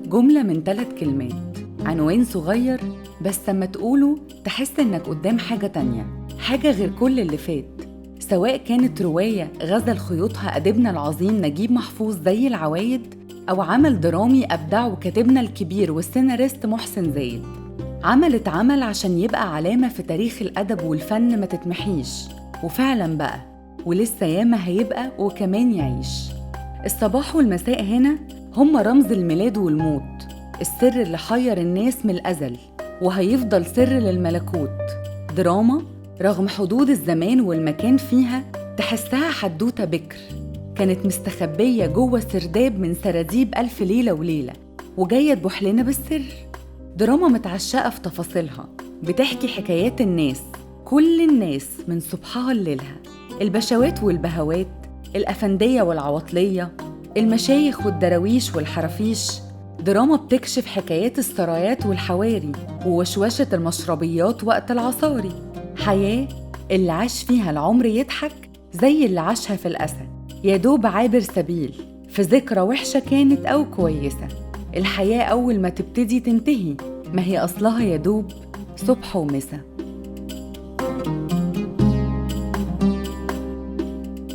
جملة من 3 كلمات، عنوان صغير بس لما تقوله تحس إنك قدام حاجة تانية، حاجة غير كل اللي فات. سواء كانت رواية غزل خيوطها أديبنا العظيم نجيب محفوظ زي العوايد، أو عمل درامي أبدعه كاتبنا الكبير والسيناريست محسن زايد. عمل عشان يبقى علامة في تاريخ الأدب والفن ما تتمحيش، وفعلاً بقى، ولسه ياما هيبقى وكمان يعيش. الصباح والمساء هنا هم رمز الميلاد والموت، السر اللي حير الناس من الأزل وهيفضل سر للملكوت. دراما رغم حدود الزمان والمكان فيها تحسها حدوتة بكر كانت مستخبية جوه سرداب من سراديب ألف ليلة وليلة، وجاية تبوح لنا بالسر. دراما متعشقة في تفاصيلها، بتحكي حكايات الناس، كل الناس من صبحها لليلها، البشوات والبهوات، الأفندية والعواطلية، المشايخ والدراويش والحرافيش. دراما بتكشف حكايات السرايات والحواري ووشوشة المشربيات وقت العصاري. حياة اللي عاش فيها العمر يضحك زي اللي عاشها في الأسى، يدوب عابر سبيل في ذكرى وحشة كانت أو كويسة. الحياة أول ما تبتدي تنتهي، ما هي أصلها يدوب صبح ومسا.